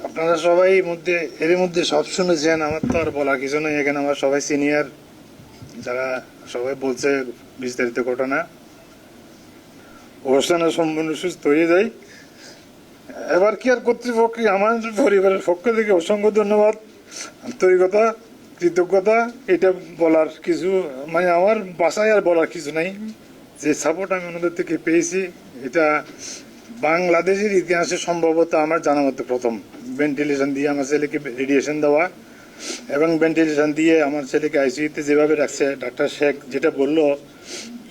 আপনারা সবাই এর মধ্যে সব শুনেছেন, আমার তো আর বলার কিছু নেই। এখানে আমার সবাই সিনিয়র, যারা সবাই বলছে বিস্তারিত ঘটনা। অবস্থানে সম্পূর্ণ সুস্থ হয়ে যায়। এবার কি আর কর্তৃপক্ষে আমার পরিবারের পক্ষ থেকে অসংখ্য ধন্যবাদ, আন্তরিকতা, কৃতজ্ঞতা। এটা বলার কিছু মানে আমার বাসায় আর বলার কিছু নাই। যে সাপোর্ট আমি ওনাদের থেকে পেয়েছি, এটা বাংলাদেশের ইতিহাসে সম্ভবত আমার জানা মতো প্রথম। ভেন্টিলেশন দিয়ে আমার ছেলেকে রেডিয়েশন দেওয়া এবং ভেন্টিলেশন দিয়ে আমার ছেলেকে আইসিইউতে যেভাবে রাখছে ডাক্তার শেখ, যেটা বললো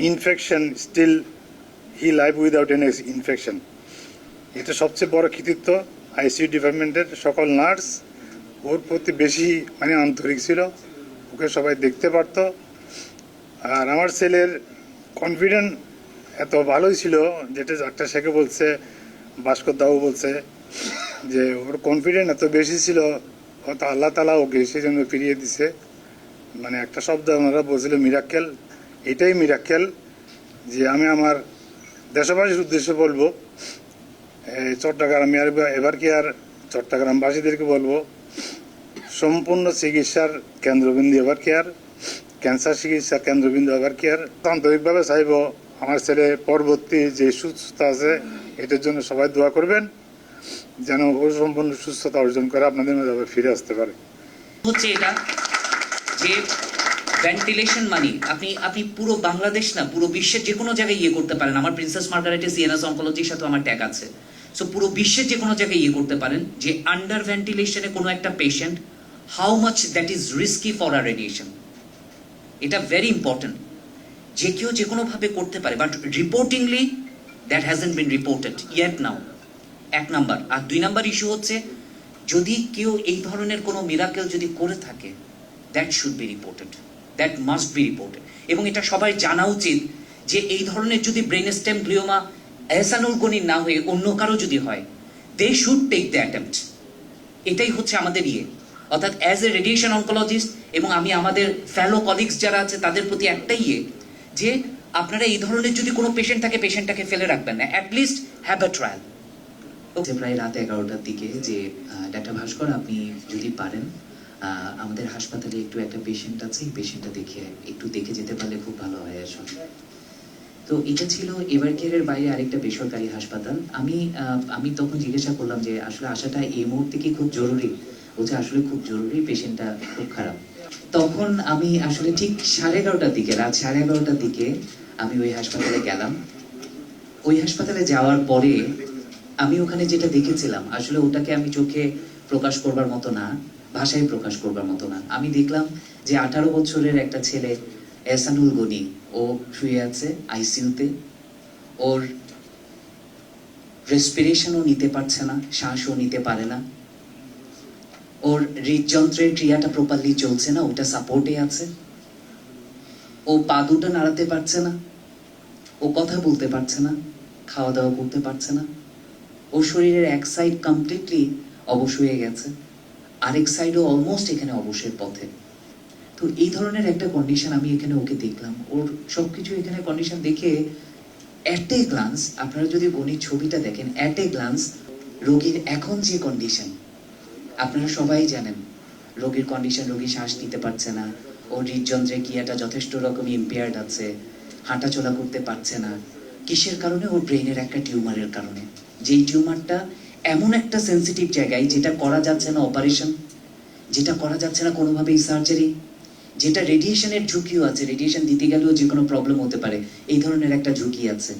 infection still he live without any infection, এটা সবচেয়ে বড় কৃতিত্ব। আইসিইউ ডিপার্টমেন্টের সকল নার্স ওর প্রতি বেশি মানে আন্তরিক ছিল, ওকে সবাই দেখতে পারত। আর আমার ছেলের কনফিডেন্ট এত ভালোই ছিল, যেটা ডাক্তার শেখে বলছে, ভাস্কর দাও বলছে যে ওর কনফিডেন্ট এত বেশি ছিল, হয়তো আল্লাহ তালা ওকে সেই জন্য ফিরিয়ে দিছে। মানে একটা শব্দ ওনারা বলছিল মিরাক্কেল, এটাই মিরাক্কেল। যে আমি আমার দেশবাসীর উদ্দেশ্যে বলবো, চট্টগ্রাম এবার কি আর চট্টগ্রামবাসীদেরকে বলবো, সম্পূর্ণ চিকিৎসার কেন্দ্রবিন্দু এবার কেয়ার, ক্যান্সার চিকিৎসার কেন্দ্রবিন্দু এবার কেয়ার। আন্তরিকভাবে চাইব আমার ছেলে পরবর্তী যে সুস্থতা আছে এটার জন্য সবাই দোয়া করবেন, যেন ও সম্পূর্ণ সুস্থতা অর্জন করে আপনাদের মধ্যে আবার ফিরে আসতে পারে। হচ্ছে এটা যে ভেন্টিলেশন মানি আপনি পুরো বাংলাদেশ না, পুরো বিশ্বের যে কোনো জায়গায় ইয়ে করতে পারেন। আমার প্রিন্সেস মার্গারেটে সিএনএস অনকোলজির সাথে আমার ট্যাগ আছে। সো পুরো বিশ্বের যে কোনো জায়গায় ইয়ে করতে পারেন যে আন্ডার ভেন্টিলেশনে কোনো একটা patient, how much that is risky for a radiation. এটা ভেরি ইম্পর্টেন্ট, যে কেউ যে কোনোভাবে করতে পারে, but reportingly that hasn't been reported yet now, এক নাম্বার। আর দুই নাম্বার ইস্যু হচ্ছে, যদি কেউ এই ধরনের কোনো মিরাকেল যদি করে থাকে, that should be reported, that must be reported. এবং এটা সবাই জানা উচিত যে এই ধরনের যদি ব্রেন স্টেম গ্লিওমা এহসানুল গনির না হয়ে অন্য কারো যদি হয়, they should take the attempt. এটাই হচ্ছে আমাদের ইয়ে, অর্থাৎ অ্যাজ এ রেডিয়েশন অনকোলজিস্ট এবং আমি আমাদের ফেলো কলিগস যারা আছে তাদের প্রতি একটাই ইয়ে, যে আপনারা এই ধরনের যদি কোনো পেশেন্ট থাকে, পেশেন্টটাকে ফেলে রাখবেন না, অ্যাটলিস্ট হ্যাভ আ ট্রায়াল। প্রায় রাত 11টার দিকে যে ডাক্তার ভাস্কর, আপনি যদি পারেন আমাদের হাসপাতালে একটু একটা পেশেন্ট আছে, এই পেশেন্টটা দেখে যেতে পারলে খুব ভালো হয় আসলে। তো এটা ছিল এভার কেয়ারের বাইরে আরেকটা বেসরকারি হাসপাতাল। আমি তখন জিজ্ঞাসা করলাম যে আসলে আসাটা এই মুহূর্তে কি খুব জরুরি? বলছে আসলে খুব জরুরি, পেশেন্টটা খুব খারাপ। তখন আমি আসলে ঠিক রাত 11:30টার দিকে আমি ওই হাসপাতালে গেলাম। ওই হাসপাতালে যাওয়ার পরে আমি ওখানে যেটা দেখেছিলাম, আসলে ওটাকে আমি চোখে প্রকাশ করবার মতো না, ভাষায় প্রকাশ করবার মতো না। আমি দেখলাম যে 18 বছরের একটা ছেলে এহসানুল গনি, ও শুয়ে আছে আইসিইউতে। ওর রেসপিরেশনও নিতে পারছে না, শ্বাসও নিতে পারে না, ওর হৃদযন্ত্রের ক্রিয়াটা প্রপারলি চলছে না, ওটা সাপোর্টে আছে। ও পা দুটো নাড়াতে পারছে না, ও কথা বলতে পারছে না, খাওয়া দাওয়া করতে পারছে না। ওর শরীরের এক সাইড কমপ্লিটলি অবশ হয়ে গেছে, আরেক সাইডও অলমোস্ট এখানে অবশের পথে। তো এই ধরনের একটা কন্ডিশন আমি এখানে ওকে দেখলাম। ওর সবকিছু এখানে কন্ডিশন দেখে অ্যাট এ গ্লান্স, আপনারা যদি গণিত ছবিটা দেখেন, অ্যাট এ গ্লান্স রোগীর এখন যে কন্ডিশন আপনারা সবাই জানেন, রোগীর কন্ডিশন, রোগী শ্বাস নিতে পারছে না, ওর হৃদযন্ত্রের ক্রিয়াটা যথেষ্ট রকম ইম্পেয়ার্ড আছে, হাঁটাচলা করতে পারছে না। কিসের কারণে? ওর ব্রেনের একটা টিউমারের কারণে। যেই টিউমারটা এমন একটা সেন্সিটিভ জায়গায়, যেটা করা যাচ্ছে না অপারেশন, যেটা করা যাচ্ছে না কোনোভাবেই সার্জারি, যেটা রেডিয়েশনের ঝুঁকিও আছে, রেডিয়েশন দিতে গেলেও যে কোনো প্রবলেম হতে পারে, এই ধরনের একটা ঝুঁকি আছে।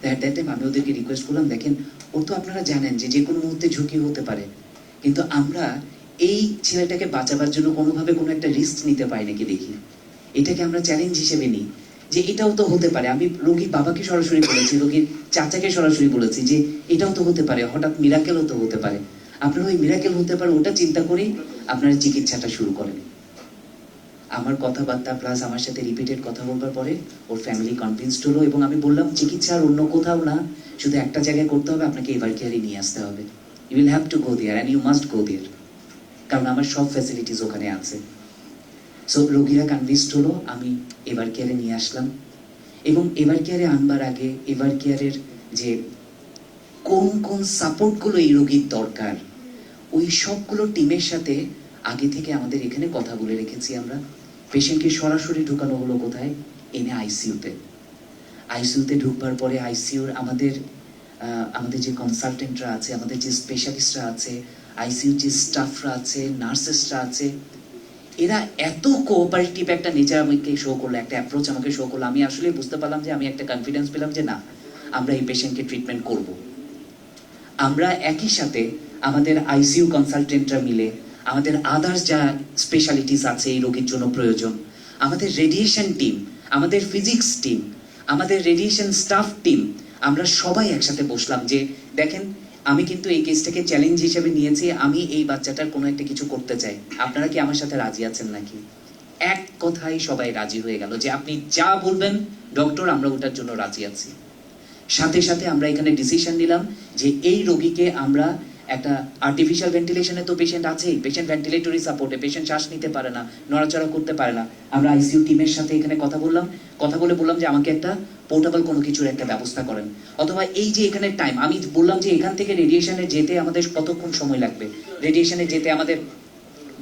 দ্যাট টাইম আমি ওদেরকে রিকোয়েস্ট করলাম, দেখেন ওর তো আপনারা জানেন যে কোনো মুহূর্তে ঝুঁকি হতে পারে, কিন্তু আমরা এই ছেলেটাকে বাঁচাবার জন্য কোনোভাবে কোনো একটা রিস্ক নিতে পারি নাকি দেখি, এটাকে আমরা চ্যালেঞ্জ হিসেবে নিই যে এটাও তো হতে পারে। আমি রোগীর বাবাকে সরাসরি বলেছি, রোগীর চাচাকে সরাসরি বলেছি যে এটাও তো হতে পারে, হঠাৎ মিরাকেলও তো হতে পারে। আপনারা ওই মিরাকেল হতে পারে ওটা চিন্তা করেই আপনারা চিকিৎসাটা শুরু করেন। আমার কথাবার্তা প্লাস আমার সাথে রিপিটেড কথা বলবার পরে ওর ফ্যামিলি কনভিন্সড হলো, এবং আমি বললাম চিকিৎসা আর অন্য কোথাও না, শুধু একটা জায়গায় করতে হবে, আপনাকে এভার কেয়ারে নিয়ে আসতে হবে। You will have to go there and you must go there, কারণ আমার সব ফ্যাসিলিটিস ওখানে আছে। সো রোগীরা কনভিন্সড হলো, আমি এভার কেয়ারে নিয়ে আসলাম। এবং এভার কেয়ারে আনবার আগে এভার কেয়ারের যে কোন কোন সাপোর্টগুলো এই রোগীর দরকার, ওই সবগুলো টিমের সাথে আগে থেকে আমাদের এখানে কথা বলে রেখেছি আমরা। পেশেন্টকে সরাসরি ঢুকানো হলো কোথায়? এনে আইসিইউতে। আইসিইউতে ঢুকবার পরে আইসিইউর আমাদের যে কনসালটেন্টরা আছে, আমাদের যে স্পেশালিস্টরা আছে, আইসিইউর যে স্টাফরা আছে, নার্সেসরা আছে, এরা এত কোঅপারেটিভ একটা নেচার আমাকে শো করলো, একটা অ্যাপ্রোচ আমাকে শো করলো। আমি আসলে বুঝতে পারলাম যে আমি একটা কনফিডেন্স পেলাম যে না, আমরা এই পেশেন্টকে ট্রিটমেন্ট করব। আমরা একই সাথে আমাদের আইসিইউ কনসালটেন্টরা মিলে, আমাদের আদার্স যা স্পেশালিটিস আছে এই রোগীর জন্য প্রয়োজন, আমাদের রেডিয়েশন টিম, আমাদের ফিজিক্স টিম, আমাদের রেডিয়েশন স্টাফ টিম, আমরা সবাই একসাথে বসলাম যে দেখেন, আমি কিন্তু এই কেসটাকে চ্যালেঞ্জ হিসেবে নিয়েছি, আমি এই বাচ্চাটার কোনো একটা কিছু করতে চাই, আপনারা কি আমার সাথে রাজি আছেন নাকি? এক কথাই সবাই রাজি হয়ে গেল যে আপনি যা বলবেন ডক্টর, আমরা ওটার জন্য রাজি আছি। সাথে সাথে আমরা এখানে ডিসিশন নিলাম যে এই রোগীকে আমরা একটা আর্টিফিশিয়াল ভেন্টিলেশনে তো পেশেন্ট আছেই, পেশেন্ট ভেন্টিলেটরি সাপোর্টে, পেশেন্ট শ্বাস নিতে পারে না, নড়াচড়া করতে পারে না। আমরা আইসিইউ টিমের সাথে এখানে কথা বলে বললাম যে আমাকে একটা পোর্টেবল কোনো কিছুর একটা ব্যবস্থা করেন, অথবা এই যে এখানে টাইম, আমি বললাম যে এখান থেকে রেডিয়েশনে যেতে আমাদের কতক্ষণ সময় লাগবে, রেডিয়েশনে যেতে আমাদের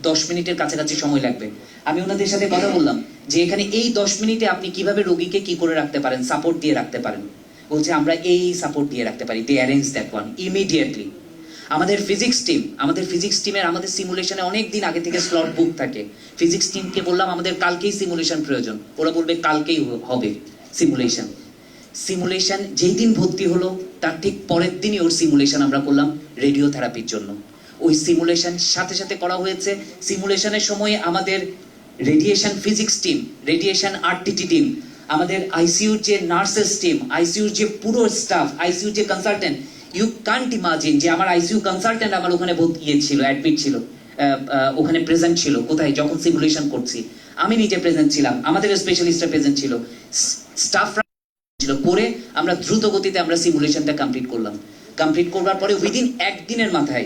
10 মিনিটের কাছাকাছি সময় লাগবে। আমি ওনাদের সাথে কথা বললাম যে এখানে এই 10 মিনিটে আপনি কিভাবে রোগীকে কি করে রাখতে পারেন, সাপোর্ট দিয়ে রাখতে পারেন। বলছে আমরা এই সাপোর্ট দিয়ে রাখতে পারি। দে অ্যারেঞ্জ দ্যাট ওয়ান ইমিডিয়েটলি। আমাদের ফিজিক্স টিমের আমাদের সিমুলেশনে অনেক দিন আগে থেকে স্লট বুক থাকে। ফিজিক্স টিমকে বললাম আমাদের কালকেই সিমুলেশন প্রয়োজন, ওরা বলবে কালকেই হবে সিমুলেশন। যেই দিন ভর্তি হলো তার ঠিক পরের দিনই ওর সিমুলেশন আমরা করলাম রেডিওথেরাপির জন্য। ওই সিমুলেশন সাথে সাথে করা হয়েছে। সিমুলেশনের সময় আমাদের radiation physics team, radiation RTT team, আমাদের আইসিইউর যে নার্সেস টিম, আইসিইউর যে পুরো স্টাফ, আইসিইউর যে কনসালটেন্ট, ইউ কান্ট ইমাজিন যে আমার আইসিইউ কনসালটেন্ট আমার ওখানে ছিল, অ্যাডমিট ছিল, ওখানে প্রেজেন্ট ছিল। কোথায়? যখন সিমুলেশন করছি আমি নিজে প্রেজেন্ট ছিলাম, আমাদের স্পেশালিস্টরা প্রেজেন্ট ছিল, স্টাফরা ছিল। করে আমরা দ্রুত গতিতে আমরা সিমুলেশনটা কমপ্লিট করলাম। কমপ্লিট করবার পরে উইদিন একদিনের মাথায়,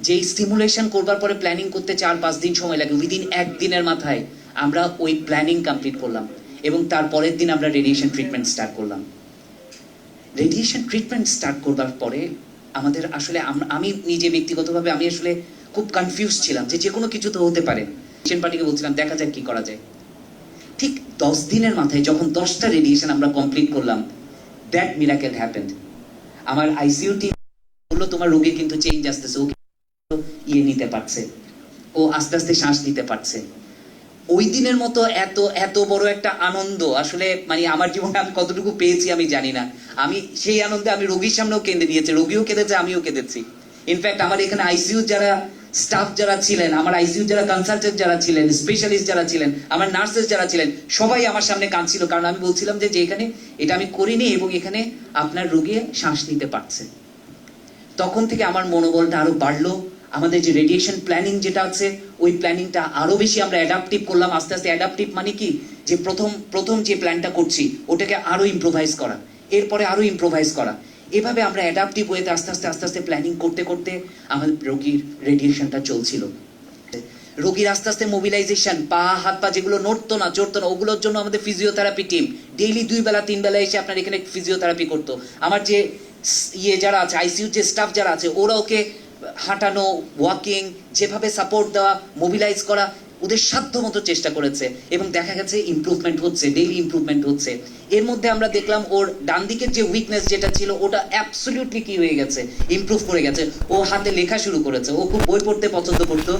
যেই সিমুলেশন করবার পরে প্ল্যানিং করতে 4-5 দিন সময় লাগে, উইদিন একদিনের মাথায় আমরা ওই প্ল্যানিং কমপ্লিট করলাম এবং তারপরের দিন আমরা রেডিয়েশন ট্রিটমেন্ট স্টার্ট করলাম। রেডিয়েশন ট্রিটমেন্ট স্টার্ট করবার পরে আমাদের আসলে আমি নিজে ব্যক্তিগতভাবে আমি আসলে খুব কনফিউজ ছিলাম যে কোনো কিছু তো হতে পারে। পেশেন্ট পার্টিকে বলছিলাম দেখা যাক কি করা যায়। ঠিক 10 দিনের মাথায় যখন 10টা রেডিয়েশন আমরা কমপ্লিট করলাম, দ্যাট মিরাকেল হ্যাপেন্ড। আমার আইসিইউ টিম বললো তোমার রোগী কিন্তু চেঞ্জ আসতেছে, ও নিতে পারছে, ও আস্তে আস্তে শ্বাস নিতে পারছে। ওই দিনের মতো এত বড় একটা আনন্দ আসলে মানে আমার জীবনে আমি কতটুকু পেয়েছি আমি জানি না। আমি সেই আনন্দে আমি রোগীর সামনেও কেঁদে নিয়েছি, রোগীও কেঁদেছে, আমিও কেঁদেছি। ইনফ্যাক্ট আমার এখানে আইসিইউ যারা স্টাফ যারা ছিলেন, আমার আইসিইউ যারা কনসালটেন্ট যারা ছিলেন, স্পেশালিস্ট যারা ছিলেন, আমার নার্সেস যারা ছিলেন, সবাই আমার সামনে কাঁদছিল। কারণ আমি বলছিলাম যে এখানে এটা আমি করিনি এবং এখানে আপনার রোগী শ্বাস নিতে পারছে। তখন থেকে আমার মনোবলটা আরো বাড়লো। আমাদের যে রেডিয়েশন প্ল্যানিং যেটা আছে, ওই প্ল্যানিংটা আরো বেশি আমরা অ্যাডাপটিভ করলাম। আস্তে আস্তে অ্যাডাপটিভ মানে কি, যে প্রথম যে প্ল্যানটা করছি ওটাকে আরো ইম্প্রোভাইজ করা, এরপরে আরো ইম্প্রোভাইজ করা। এভাবে আমরা অ্যাডাপটিভ ওয়েতে আস্তে আস্তে প্ল্যানিং করতে করতে আমাদের রোগীর রেডিয়েশনটা চলছিল। রোগীর আস্তে আস্তে মোবিলাইজেশন, পা হাত পা যেগুলো নড়তো না চড়তো না, ওগুলোর জন্য আমাদের ফিজিওথেরাপি টিম ডেইলি 2 বেলা 3 বেলা এসে আপনার এখানে ফিজিওথেরাপি করতো। আমার যে যারা আছে আইসিইউ যে স্টাফ যারা আছে, ওরা ওকে হাঁটানো, ওয়াকিং, যেভাবে সাপোর্ট দেওয়া, মোবিলাইজ করা, ওদের সাধ্য মতো চেষ্টা করেছে এবং দেখা গেছে ইমপ্রুভমেন্ট হচ্ছে, ডেইলি ইমপ্রুভমেন্ট হচ্ছে। এর মধ্যে আমরা দেখলাম ওর ডান দিকের যে উইকনেস যেটা ছিল ওটা অ্যাবসলিউটলি কি হয়ে গেছে, ইমপ্রুভ করে গেছে। ও হাতে লেখা শুরু করেছে, ও খুব বই পড়তে পছন্দ করতো,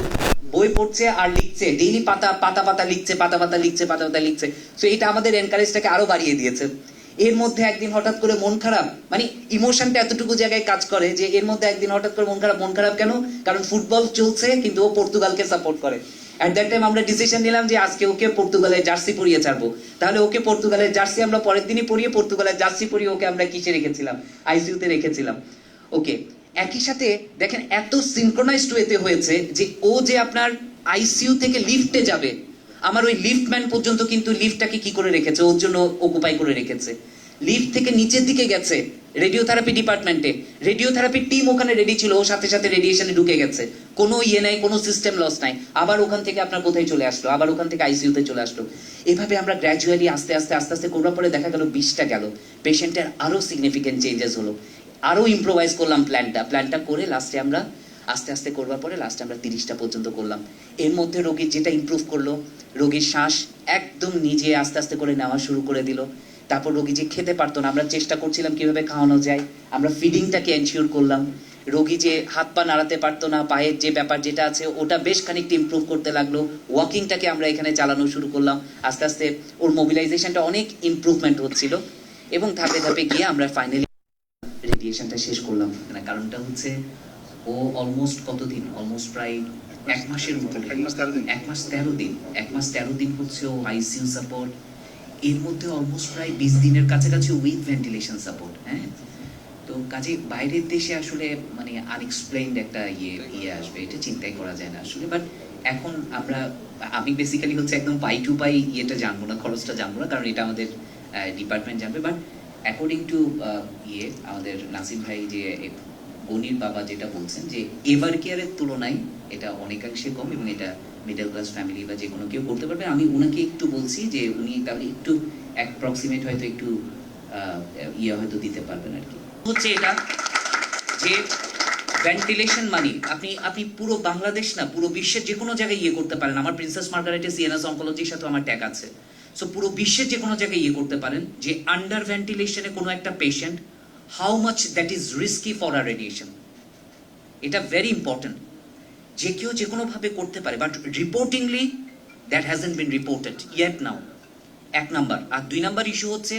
বই পড়ছে আর লিখছে, ডেইলি পাতা লিখছে। সো এটা আমাদের এনকারেজটাকে আরো বাড়িয়ে দিয়েছে। এর মধ্যে একদিন হঠাৎ করে মন খারাপ, মানে ইমোশনটা এতটুকু জায়গায় কাজ করে যে এর মধ্যে একদিন হঠাৎ করে মন খারাপ কেন? কারণ ফুটবল চলছে কিন্তু ও পর্তুগালকে সাপোর্ট করে। এট দ্যাট টাইম আমরা ডিসিশন নিলাম যে আজকে ওকে পর্তুগালের জার্সি পরিয়ে ছাড়বো। তাহলে ওকে পর্তুগালের জার্সি আমরা পরের দিনই পরিয়ে, পর্তুগালের জার্সি পরিয়ে ওকে আমরা কিসে রেখেছিলাম? আইসিইউতে রেখেছিলাম। ওকে, একই সাথে দেখেন এত সিনক্রোনাইজড ওয়েতে হয়েছে যে ও যে আপনার আইসিইউ থেকে লিফটে যাবে, আমার ওই লিফটম্যান পর্যন্ত কিন্তু লিফটটাকে কি করে রেখেছে, ওর জন্য অকুপাই করে রেখেছে। লিফট থেকে নিচের দিকে গেছে, রেডিওথেরাপি ডিপার্টমেন্টে রেডিওথেরাপির টিম ওখানে রেডি ছিল, ও সাথে সাথে রেডিয়েশনে ঢুকে গেছে, কোনো ইয়ে নাই, কোনো সিস্টেম লস নাই, আবার ওখান থেকে আপনার কোথায় চলে আসলো, আবার ওখান থেকে আইসিইউতে চলে আসলো। এভাবে আমরা গ্র্যাজুয়ালি আস্তে আস্তে আস্তে আস্তে করার পরে দেখা গেল 20টা গেল, পেশেন্টের আরো সিগনিফিকেন্ট চেঞ্জেস হলো, আরো ইম্প্রোভাইজ করলাম প্ল্যানটা করে লাস্টে আমরা আস্তে আস্তে করবার পরে লাস্টে আমরা 30টা পর্যন্ত করলাম। এর মধ্যে রোগীর যেটা ইমপ্রুভ করলো, রোগীর শ্বাস একদম নিজে আস্তে আস্তে করে নেওয়া শুরু করে দিল। তারপর রোগী যে খেতে পারতো না, আমরা চেষ্টা করছিলাম কিভাবে খাওয়ানো যায়, আমরা ফিডিংটাকে এনশিওর করলাম। রোগী যে হাত পা নাড়াতে পারতো না, পায়ের যে ব্যাপার যেটা আছে ওটা বেশ খানিকটা ইমপ্রুভ করতে লাগলো। ওয়াকিংটাকে আমরা এখানে চালানো শুরু করলাম, আস্তে আস্তে ওর মোবিলাইজেশনটা অনেক ইমপ্রুভমেন্ট হচ্ছিল, এবং ধাপে ধাপে গিয়ে আমরা ফাইনালি রেডিয়েশনটা শেষ করলাম। মানে কারণটা হচ্ছে ও অলমোস্ট কতদিন, অলমোস্ট প্রায় 1 মাসের মতো, 1 মাস 13 দিন। 1 মাস 13 দিন, 1 মাস 13 দিন হচ্ছে ও আইসিইউ সাপোর্ট, এর মধ্যে অলমোস্ট প্রায় 20 দিনের কাছাকাছি উইথ ভেন্টিলেশন সাপোর্ট। হ্যাঁ, তো কাজে বাইরের দেশে আসলে মানে আনএক্সপ্লেইনড একটা ইয়ে আসবে, এটা চিন্তাই করা যায় না আসলে। বাট এখন আমি বেসিক্যালি হচ্ছে একদম পাই টু পাই ইয়েটা জানবো না, খরচটা জানবো না, কারণ এটা আমাদের ডিপার্টমেন্ট জানবে। বাট অ্যাকর্ডিং টু আমাদের নাসিম ভাই যে গনির বাবা যেটা বলছেন যে এভার কেয়ারের তুলনায় এটা অনেকাংশে কম, এবং এটা মিডল ক্লাস ফ্যামিলি বা যে কোনো কেউ করতে পারবে। আমি উনাকে একটু বলছি যে উনি তাহলে একটু অ্যাপ্রক্সিমেট হয়তো একটু ইয়ে হয়তো দিতে পারবেন আর কি। হচ্ছে এটা যে ভেন্টিলেশন মানি আপনি পুরো বাংলাদেশ না পুরো বিশ্বের যে কোনো জায়গায় ইয়ে করতে পারেন। আমার প্রিন্সেস মার্গারেটে সিএনএস অনকোলজির সাথে আমার ট্যাগ আছে। সো পুরো বিশ্বের যে কোনো জায়গায় ইয়ে করতে পারেন যে আন্ডার ভেন্টিলেশনে কোনো একটা patient, how much that is risky for a radiation, এটা ভেরি ইম্পর্টেন্ট। যে কেউ যে কোনোভাবে করতে পারে, but reportingly that hasn't been reported yet now, 1 number. আর 2 নাম্বার ইস্যু হচ্ছে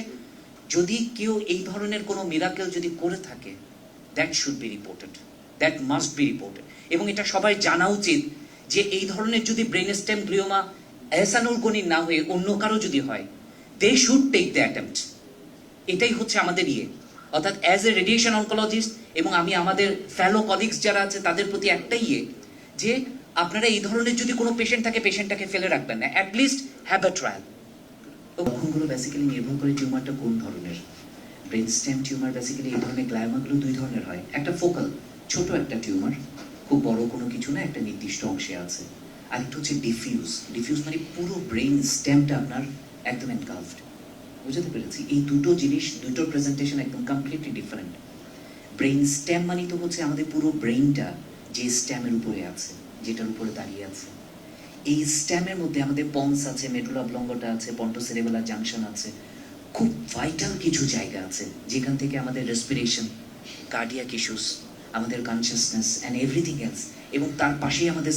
যদি কেউ এই ধরনের কোনো মিরাকেল যদি করে থাকে, that should be reported, that must be reported. এবং এটা সবাই জানা উচিত যে এই ধরনের যদি ব্রেন স্টেম গ্লিওমা এহসানুল গনির না হয়ে অন্য কারো যদি হয়, they should take the attempt. এটাই হচ্ছে আমাদের ইয়ে, অর্থাৎ অ্যাজ এ রেডিয়েশন অনকোলজিস্ট এবং আমি আমাদের ফেলো কলিগস যারা আছে তাদের প্রতি একটাই ইয়ে যে আপনারা এই ধরনের যদি কোনো পেশেন্ট থাকে, পেশেন্টটাকে ফেলে রাখবেন না, অ্যাটলিস্ট হ্যাভ আ ট্রায়াল। লক্ষণগুলো বেসিক্যালি নির্ভর করে টিউমারটা কোন ধরনের। ব্রেন স্টেম টিউমার বেসিক্যালি এই ধরনের গ্লায়োমাগুলো 2 ধরনের হয়, একটা ফোকাল ছোট একটা টিউমার, খুব বড় কোনো কিছু না, একটা নির্দিষ্ট অংশে আছে। আর একটা হচ্ছে ডিফিউজ মানে পুরো ব্রেন স্টেমটা আপনার একদম এনগালফড। বুঝতে পেরেছি? এই দুটো জিনিস, দুটোর প্রেজেন্টেশন একদম কমপ্লিটলি ডিফারেন্ট। ব্রেন স্টেম মানে তো হচ্ছে আমাদের পুরো ব্রেইনটা যে স্টেমের উপরে আছে, যেটার উপরে দাঁড়িয়ে আছে। এই স্টেমের মধ্যে আমাদের পন্স আছে, মেডুলা অবলঙ্গটা আছে, পন্টোসেরেবেলার জাংশন আছে, খুব ভাইটাল কিছু জায়গা আছে যেখান থেকে আমাদের রেসপিরেশন, কার্ডিয়াক ইস্যুস, আমাদের কনসিয়াসনেস অ্যান্ড এভরিথিং এলস। এবং তার পাশেই আমাদের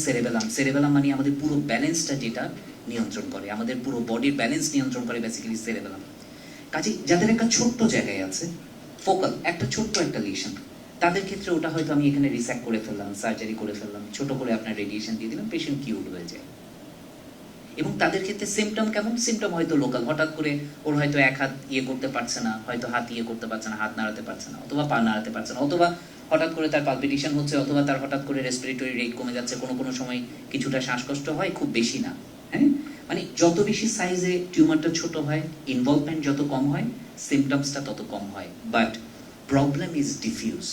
সেরেবেলাম মানে আমাদের পুরো ব্যালেন্সটা যেটা নিয়ন্ত্রণ করে, আমাদের পুরো বডির ব্যালেন্স নিয়ন্ত্রণ করে বেসিক্যালি সেরেবেলাম। কাজে যাদের একটা ছোট্ট জায়গায় আছে ফোকাল, একটা ছোট্ট একটা লিশন, তাদের ক্ষেত্রে ওটা হয়তো আমি এখানে রিস্যাক্ট করে ফেললাম, সার্জারি করে ফেললাম, ছোট করে আপনার রেডিয়েশন দিয়ে দিলাম, পেশেন্ট কিউর হয়ে যায়। এবং তাদের ক্ষেত্রে সিমটম কেমন? সিমটম হয়তো লোকাল, হঠাৎ করে ওর হয়তো এক হাত ইয়ে করতে পারছে না, হয়তো হাত ইয়ে করতে পারছে না, হাত নাড়াতে পারছে না, অথবা পা নাড়াতে পারছে না, অথবা হঠাৎ করে তার পালপিটেশন হচ্ছে, অথবা তার হঠাৎ করে রেসপিরেটরি রেট কমে যাচ্ছে, কোনো কোনো সময় কিছুটা শ্বাসকষ্ট হয়, খুব বেশি না। হ্যাঁ, মানে যত বেশি সাইজে টিউমারটা ছোট হয়, ইনভলভমেন্ট যত কম হয়, সিমটমসটা তত কম হয়। But problem is diffuse.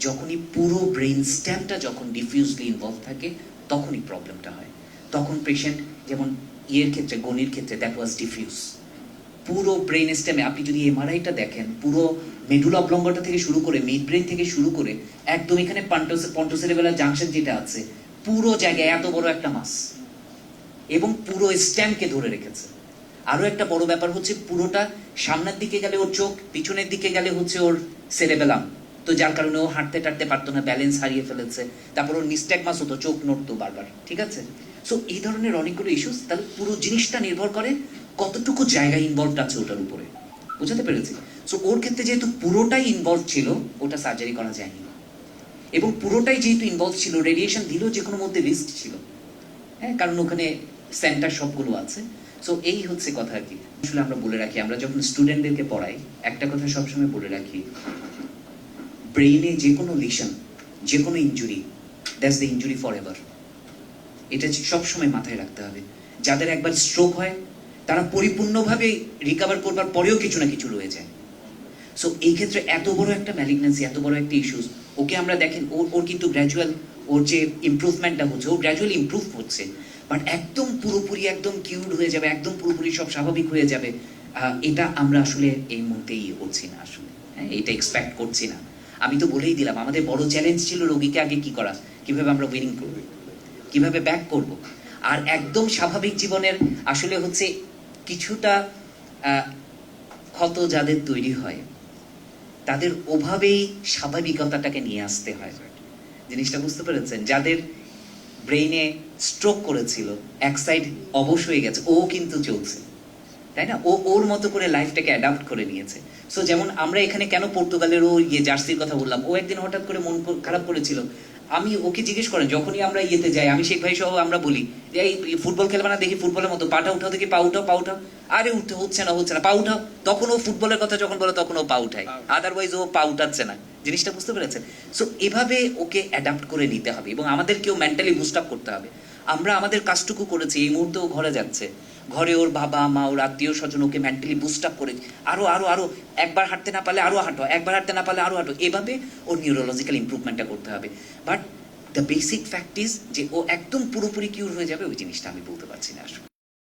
যখনই পুরো ব্রেন স্টেমটা যখন ডিফিউজলি ইনভলভ থাকে, তখনই প্রবলেমটা হয়। তখন পেশেন্ট, যেমন ইয়ের ক্ষেত্রে, গনির ক্ষেত্রে দ্যাট ওয়াজ ডিফিউজ, পুরো ব্রেন স্টেমে আপনি যদি এমআরআইটা দেখেন, পুরো মেডুলা অবলঙ্গটা থেকে শুরু করে মিড ব্রেন থেকে শুরু করে একদম এখানে পন্টোসেরেবেলার জাংশন যেটা আছে, পুরো জায়গায় এত বড় একটা মাস, এবং পুরো স্টেমকে ধরে রেখেছে। আরো একটা বড় ব্যাপার হচ্ছে পুরোটা সামনের দিকে গেলে ওর চোখ, পিছনের দিকে গেলে হচ্ছে ওর সেরেবেলাম, তো যার কারণে ও হাঁটতে টাটতে পারতো না, ব্যালেন্স হারিয়ে ফেলেছে। তারপর ওর নিস্ট্যাগমাস হতো, চোখ নড়তো বারবার। ঠিক আছে? সো এই ধরনের অনেকগুলো ইস্যুস। তাহলে পুরো জিনিসটা নির্ভর করে কতটুকু জায়গা ইনভলভ আছে ওটার উপরে। বুঝতে পেরেছি? সো ওর ক্ষেত্রে যেহেতু পুরোটাই ইনভলভ ছিল, ওটা সার্জারি করা যায়নি। এবং পুরোটাই যেহেতু ইনভলভ ছিল, রেডিয়েশন দিলেও যে কোনো মধ্যে রিস্ক ছিল। হ্যাঁ, কারণ ওখানে সেন্টার সবগুলো আছে। সো এই হচ্ছে কথা আর কি। আসলে আমরা বলে রাখি, আমরা যখন স্টুডেন্টদেরকে পড়াই, একটা কথা সবসময় বলে রাখি, ব্রেইনে যে কোনো লিশন, যে কোনো injury, that's the injury for ever. এটা সবসময় মাথায় রাখতে হবে। যাদের একবার স্ট্রোক হয়, তারা পরিপূর্ণভাবে রিকভার করবার পরেও কিছু না কিছু রয়ে যায়। সো এই ক্ষেত্রে এত বড় একটা ম্যালিগন্যান্সি, এত বড় একটা ইস্যুস, ওকে আমরা দেখেন ওর ওর কিন্তু গ্র্যাজুয়াল, ওর যে ইমপ্রুভমেন্টটা হচ্ছে, ও গ্র্যাজুয়ালি ইমপ্রুভ হচ্ছে, বাট একদম পুরোপুরি একদম কিউর হয়ে যাবে, একদম পুরোপুরি সব স্বাভাবিক হয়ে যাবে, এটা আমরা আসলে এই মুহূর্তে ইয়ে করছি না আসলে, হ্যাঁ, এটা এক্সপেক্ট করছি না। আমি তো বলেই দিলাম, আমাদের বড় চ্যালেঞ্জ ছিল রোগীকে আগে কি করা, কিভাবে আমরা উইনিং করব, কিভাবে ব্যাক করব। আর একদম স্বাভাবিক জীবনের আসলে হচ্ছে কিছুটা ক্ষত যাদের তৈরি হয়, তাদের ওভাবেই স্বাভাবিকতাটাকে নিয়ে আসতে হয়। জিনিসটা বুঝতে পেরেছেন? যাদের ব্রেইনে স্ট্রোক করেছিল, এক সাইড অবশ হয়ে গেছে, ও কিন্তু চলছে, তাই না? ও ওর মতো করে লাইফটাকে অ্যাডাপ্ট করে নিয়েছে। সো যেমন আমরা এখানে কেন পর্তুগালের ও জার্সির কথা বললাম, ও একদিন হঠাৎ করে মন খারাপ করেছিল, আমি ওকে জিজ্ঞেস করেন যখনই আমরা ইয়েতে যাই, আমি শেখ ভাই সহ আমরা বলি যে এই ফুটবল খেলবে না, দেখি ফুটবলের মতো পাটা উঠাও, দেখি পা উঠাও, পা উঠাও, আরে উঠতে হচ্ছে না, পা উঠাও, তখন ও ফুটবলের কথা যখন বলে তখন ও পা উঠায়, আদারওয়াইজ ও পা উঠাচ্ছে না। জিনিসটা বুঝতে পেরেছেন? সো এভাবে ওকে অ্যাডাপ্ট করে নিতে হবে এবং আমাদেরকেও মেন্টালি বুস্ট আপ করতে হবে। আমরা আমাদের কাজটুকু করেছি, এই মুহূর্তে ও ঘরে যাচ্ছে, ঘরে ওর বাবা মা, ওর আত্মীয় স্বজন ওকে মেন্টালি বুস্ট আপ করে আরো আরো আরো, একবার হাঁটতে না পারলে আরো হাঁটো, একবার হাঁটতে না পারলে আরো হাঁটো, এভাবে ওর নিউরোলজিক্যাল ইমপ্রুভমেন্টটা করতে হবে। But the basic fact is যে ও একদম পুরোপুরি কিউর হয়ে যাবে, ওই জিনিসটা আমি বলতে পারছি না আসলে।